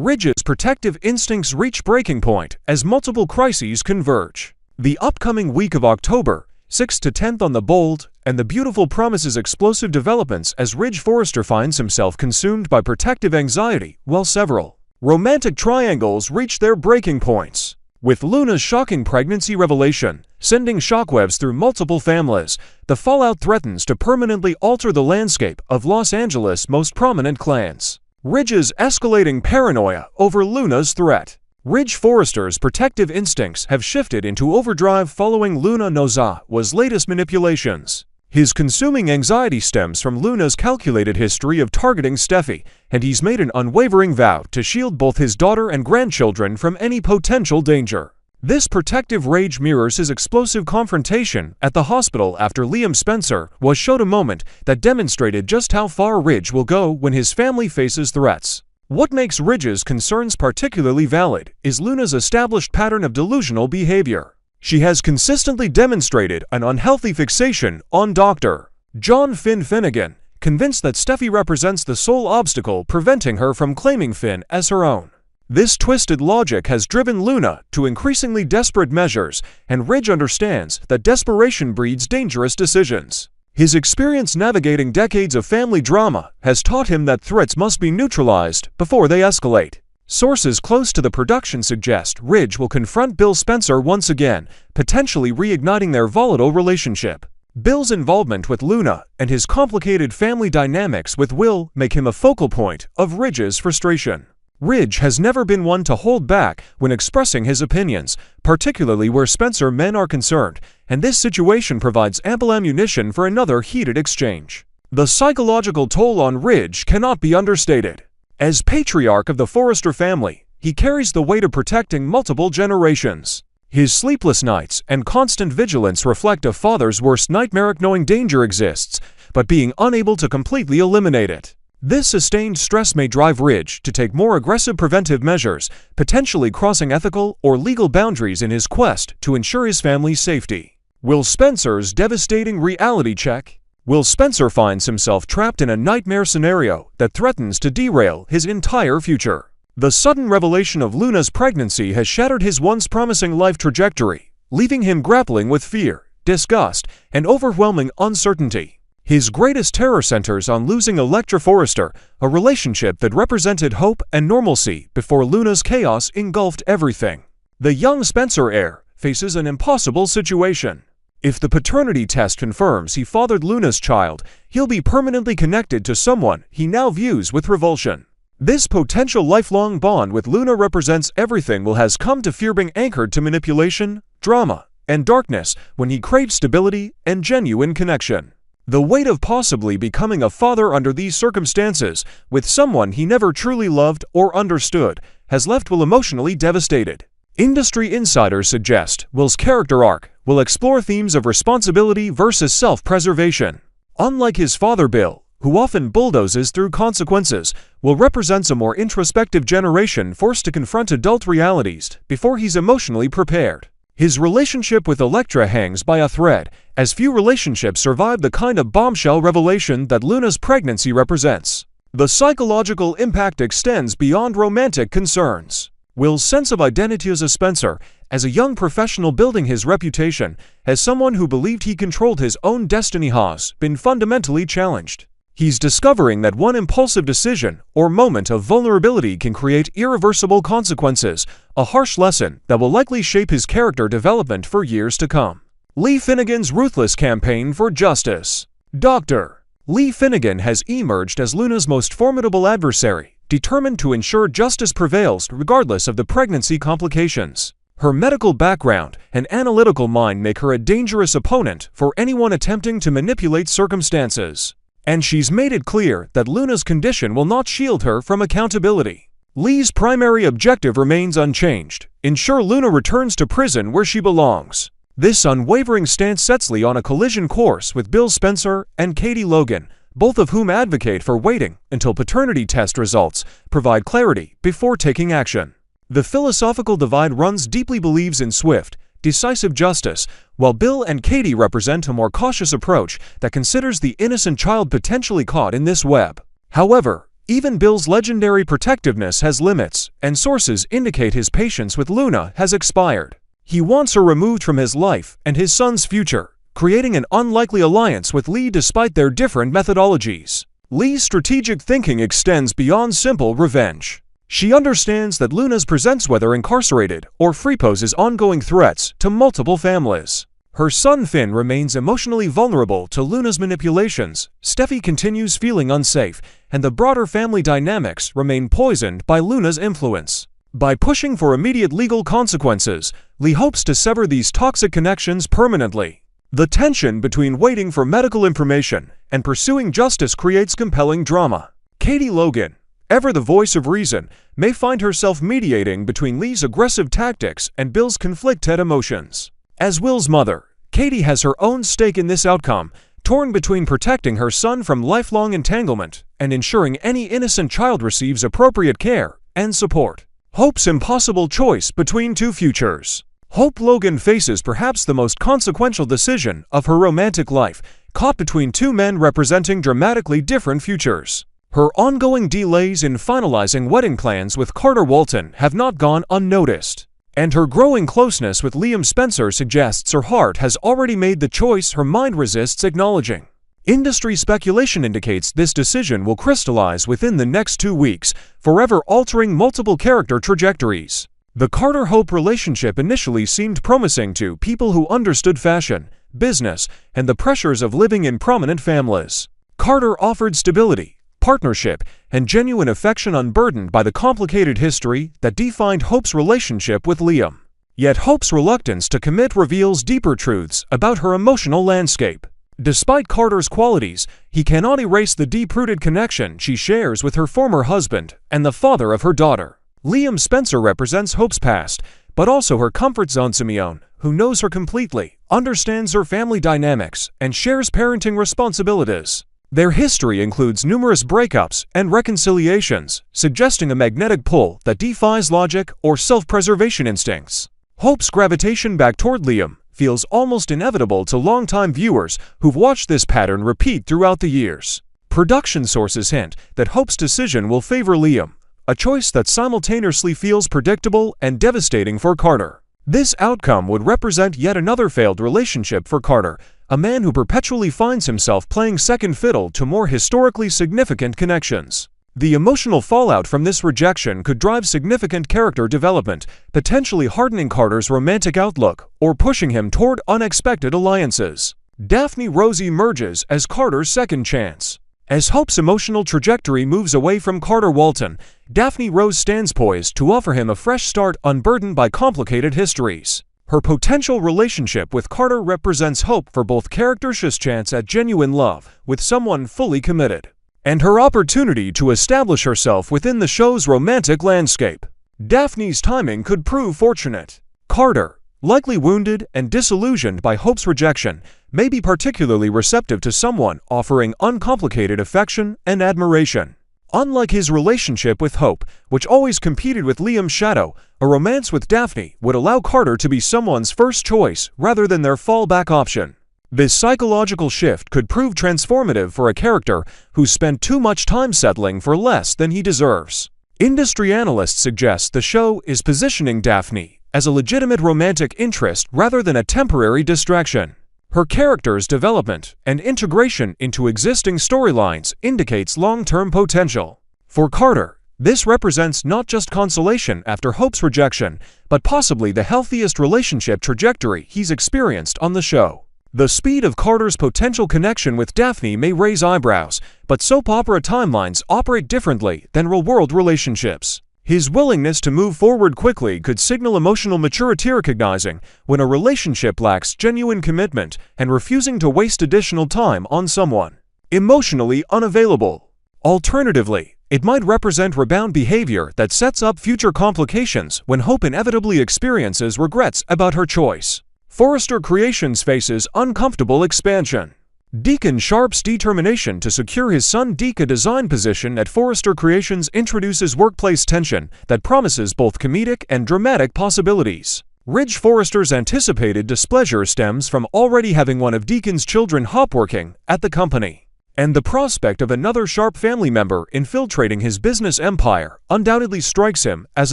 Ridge's protective instincts reach breaking point as multiple crises converge. The upcoming week of October 6th to 10th on the bold and the beautiful promises explosive developments as Ridge Forrester finds himself consumed by protective anxiety while several romantic triangles reach their breaking points. With Luna's shocking pregnancy revelation sending shockwaves through multiple families, the fallout threatens to permanently alter the landscape of Los Angeles' most prominent clans. Ridge's escalating paranoia over Luna's threat. Ridge Forrester's protective instincts have shifted into overdrive following Luna Nozawa's latest manipulations. His consuming anxiety stems from Luna's calculated history of targeting Steffi, and he's made an unwavering vow to shield both his daughter and grandchildren from any potential danger. This protective rage mirrors his explosive confrontation at the hospital after Liam Spencer was showed a moment that demonstrated just how far Ridge will go when his family faces threats. What makes Ridge's concerns particularly valid is Luna's established pattern of delusional behavior. She has consistently demonstrated an unhealthy fixation on Dr. John Finn Finnegan, convinced that Steffi represents the sole obstacle preventing her from claiming Finn as her own. This twisted logic has driven Luna to increasingly desperate measures, and Ridge understands that desperation breeds dangerous decisions. His experience navigating decades of family drama has taught him that threats must be neutralized before they escalate. Sources close to the production suggest Ridge will confront Bill Spencer once again, potentially reigniting their volatile relationship. Bill's involvement with Luna and his complicated family dynamics with Will make him a focal point of Ridge's frustration. Ridge has never been one to hold back when expressing his opinions, particularly where Spencer men are concerned, and this situation provides ample ammunition for another heated exchange. The psychological toll on Ridge cannot be understated. As patriarch of the Forrester family, he carries the weight of protecting multiple generations. His sleepless nights and constant vigilance reflect a father's worst nightmare, knowing danger exists, but being unable to completely eliminate it. This sustained stress may drive Ridge to take more aggressive preventive measures, potentially crossing ethical or legal boundaries in his quest to ensure his family's safety. Will Spencer's devastating reality check? Will Spencer finds himself trapped in a nightmare scenario that threatens to derail his entire future. The sudden revelation of Luna's pregnancy has shattered his once promising life trajectory, leaving him grappling with fear, disgust, and overwhelming uncertainty. His greatest terror centers on losing Elektra Forrester, a relationship that represented hope and normalcy before Luna's chaos engulfed everything. The young Spencer heir faces an impossible situation. If the paternity test confirms he fathered Luna's child, he'll be permanently connected to someone he now views with revulsion. This potential lifelong bond with Luna represents everything Will has come to fear, being anchored to manipulation, drama, and darkness when he craves stability and genuine connection. The weight of possibly becoming a father under these circumstances, with someone he never truly loved or understood, has left Will emotionally devastated. Industry insiders suggest Will's character arc will explore themes of responsibility versus self-preservation. Unlike his father Bill, who often bulldozes through consequences, Will represents a more introspective generation forced to confront adult realities before he's emotionally prepared. His relationship with Elektra hangs by a thread, as few relationships survive the kind of bombshell revelation that Luna's pregnancy represents. The psychological impact extends beyond romantic concerns. Will's sense of identity as a Spencer, as a young professional building his reputation, as someone who believed he controlled his own destiny, has been fundamentally challenged. He's discovering that one impulsive decision or moment of vulnerability can create irreversible consequences, a harsh lesson that will likely shape his character development for years to come. Lee Finnegan's ruthless campaign for justice. Dr. Lee Finnegan has emerged as Luna's most formidable adversary, determined to ensure justice prevails regardless of the pregnancy complications. Her medical background and analytical mind make her a dangerous opponent for anyone attempting to manipulate circumstances. And she's made it clear that Luna's condition will not shield her from accountability. Lee's primary objective remains unchanged: ensure Luna returns to prison where she belongs. This unwavering stance sets Lee on a collision course with Bill Spencer and Katie Logan, both of whom advocate for waiting until paternity test results provide clarity before taking action. The philosophical divide runs deep. Lee believes in swift, decisive justice, while Bill and Katie represent a more cautious approach that considers the innocent child potentially caught in this web. However, Even Bill's legendary protectiveness has limits, and sources indicate his patience with Luna has expired. He wants her removed from his life and his son's future, creating an unlikely alliance with Lee despite their different methodologies. Lee's strategic thinking extends beyond simple revenge. She understands that Luna presents, whether incarcerated or free, poses ongoing threats to multiple families. Her son Finn remains emotionally vulnerable to Luna's manipulations, Steffi continues feeling unsafe, and the broader family dynamics remain poisoned by Luna's influence. By pushing for immediate legal consequences, Lee hopes to sever these toxic connections permanently. The tension between waiting for medical information and pursuing justice creates compelling drama. Katie Logan, ever the voice of reason, may find herself mediating between Lee's aggressive tactics and Bill's conflicted emotions. As Will's mother, Katie has her own stake in this outcome, torn between protecting her son from lifelong entanglement and ensuring any innocent child receives appropriate care and support. Hope's impossible choice between two futures. Hope Logan faces perhaps the most consequential decision of her romantic life, caught between two men representing dramatically different futures. Her ongoing delays in finalizing wedding plans with Carter Walton have not gone unnoticed, and her growing closeness with Liam Spencer suggests her heart has already made the choice her mind resists acknowledging. Industry speculation indicates this decision will crystallize within the next 2 weeks, forever altering multiple character trajectories. The Carter-Hope relationship initially seemed promising to people who understood fashion, business, and the pressures of living in prominent families. Carter offered stability, partnership, and genuine affection unburdened by the complicated history that defined Hope's relationship with Liam. Yet Hope's reluctance to commit reveals deeper truths about her emotional landscape. Despite Carter's qualities, he cannot erase the deep-rooted connection she shares with her former husband and the father of her daughter. Liam Spencer represents Hope's past, but also her comfort zone. Simeon, who knows her completely, understands her family dynamics, and shares parenting responsibilities. Their history includes numerous breakups and reconciliations, suggesting a magnetic pull that defies logic or self-preservation instincts. Hope's gravitation back toward Liam feels almost inevitable to longtime viewers who've watched this pattern repeat throughout the years. Production sources hint that Hope's decision will favor Liam, a choice that simultaneously feels predictable and devastating for Carter. This outcome would represent yet another failed relationship for Carter, a man who perpetually finds himself playing second fiddle to more historically significant connections. The emotional fallout from this rejection could drive significant character development, potentially hardening Carter's romantic outlook or pushing him toward unexpected alliances. Daphne Rose emerges as Carter's second chance. As Hope's emotional trajectory moves away from Carter Walton, Daphne Rose stands poised to offer him a fresh start unburdened by complicated histories. Her potential relationship with Carter represents hope for both characters' chance at genuine love with someone fully committed, and her opportunity to establish herself within the show's romantic landscape. Daphne's timing could prove fortunate. Carter, likely wounded and disillusioned by Hope's rejection, may be particularly receptive to someone offering uncomplicated affection and admiration. Unlike his relationship with Hope, which always competed with Liam's shadow, a romance with Daphne would allow Carter to be someone's first choice rather than their fallback option. This psychological shift could prove transformative for a character who's spent too much time settling for less than he deserves. Industry analysts suggest the show is positioning Daphne as a legitimate romantic interest rather than a temporary distraction. Her character's development and integration into existing storylines indicates long-term potential. For Carter, this represents not just consolation after Hope's rejection, but possibly the healthiest relationship trajectory he's experienced on the show. The speed of Carter's potential connection with Daphne may raise eyebrows, but soap opera timelines operate differently than real-world relationships. His willingness to move forward quickly could signal emotional maturity, recognizing when a relationship lacks genuine commitment and refusing to waste additional time on someone emotionally unavailable. Alternatively, it might represent rebound behavior that sets up future complications when Hope inevitably experiences regrets about her choice. Forrester Creations faces uncomfortable expansion. Deacon Sharp's determination to secure his son Deke a design position at Forrester Creations introduces workplace tension that promises both comedic and dramatic possibilities. Ridge Forrester's anticipated displeasure stems from already having one of Deacon's children hop working at the company. and the prospect of another sharp family member infiltrating his business empire undoubtedly strikes him as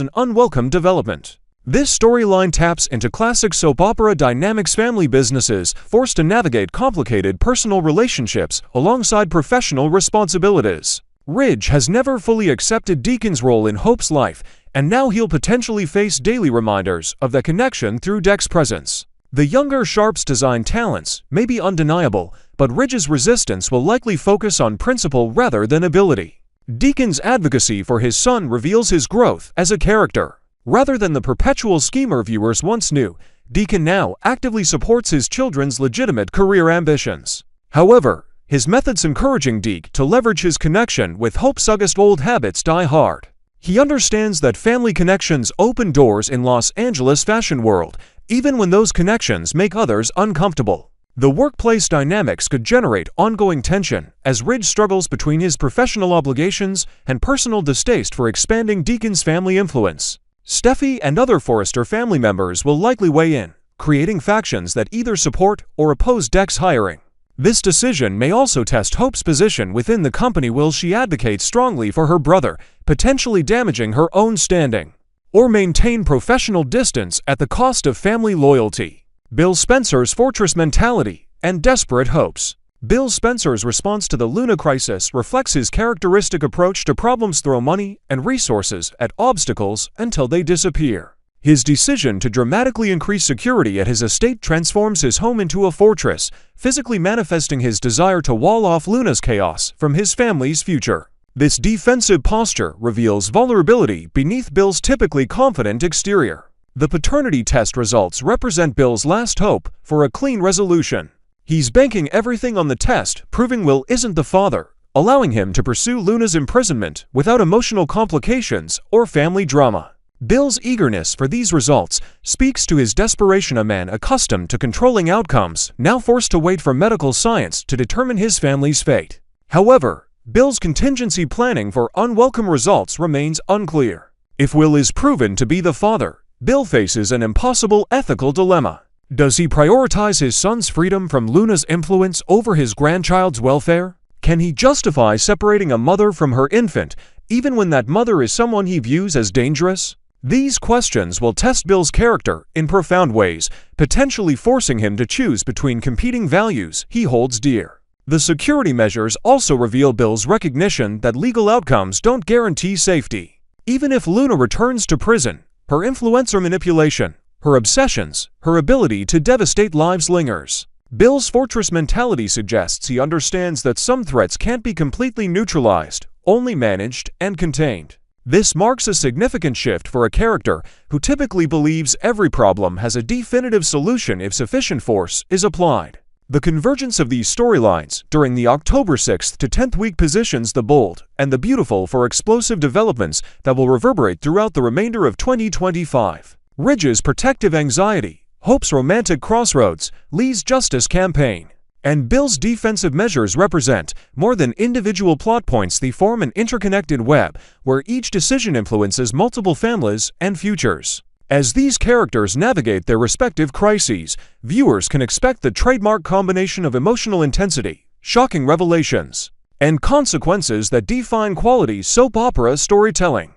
an unwelcome development. This storyline taps into classic soap opera dynamics: family businesses forced to navigate complicated personal relationships alongside professional responsibilities. Ridge has never fully accepted Deacon's role in Hope's life, and now he'll potentially face daily reminders of that connection through Dec's presence. The younger Sharp's design talents may be undeniable, but Ridge's resistance will likely focus on principle rather than ability. Deacon's advocacy for his son reveals his growth as a character. Rather than the perpetual schemer viewers once knew, Deacon now actively supports his children's legitimate career ambitions. However, his methods encouraging Deke to leverage his connection with Hope's August old habits die hard. He understands that family connections open doors in Los Angeles fashion world, even when those connections make others uncomfortable. The workplace dynamics could generate ongoing tension as Ridge struggles between his professional obligations and personal distaste for expanding Deacon's family influence. Steffi and other Forrester family members will likely weigh in, creating factions that either support or oppose Dec's hiring. This decision may also test Hope's position within the company. Will she advocate strongly for her brother, potentially damaging her own standing, or maintain professional distance at the cost of family loyalty? Bill Spencer's fortress mentality and desperate hopes. Bill Spencer's response to the Luna crisis reflects his characteristic approach to problems: throw money and resources at obstacles until they disappear. His decision to dramatically increase security at his estate transforms his home into a fortress, physically manifesting his desire to wall off Luna's chaos from his family's future. This defensive posture reveals vulnerability beneath Bill's typically confident exterior. The paternity test results represent Bill's last hope for a clean resolution. He's banking everything on the test, proving Will isn't the father, allowing him to pursue Luna's imprisonment without emotional complications or family drama. Bill's eagerness for these results speaks to his desperation, a man accustomed to controlling outcomes, now forced to wait for medical science to determine his family's fate. However, Bill's contingency planning for unwelcome results remains unclear. If Will is proven to be the father, Bill faces an impossible ethical dilemma. Does he prioritize his son's freedom from Luna's influence over his grandchild's welfare? Can he justify separating a mother from her infant, even when that mother is someone he views as dangerous? These questions will test Bill's character in profound ways, potentially forcing him to choose between competing values he holds dear. The security measures also reveal Bill's recognition that legal outcomes don't guarantee safety. Even if Luna returns to prison, her influence or manipulation, her obsessions, her ability to devastate lives lingers. Bill's fortress mentality suggests he understands that some threats can't be completely neutralized, only managed and contained. This marks a significant shift for a character who typically believes every problem has a definitive solution if sufficient force is applied. The convergence of these storylines during the October 6th to 10th week positions the bold and the beautiful for explosive developments that will reverberate throughout the remainder of 2025. Ridge's protective anxiety, Hope's romantic crossroads, Lee's justice campaign, and Bill's defensive measures represent more than individual plot points. They form an interconnected web where each decision influences multiple families and futures. As these characters navigate their respective crises, viewers can expect the trademark combination of emotional intensity, shocking revelations, and consequences that define quality soap opera storytelling.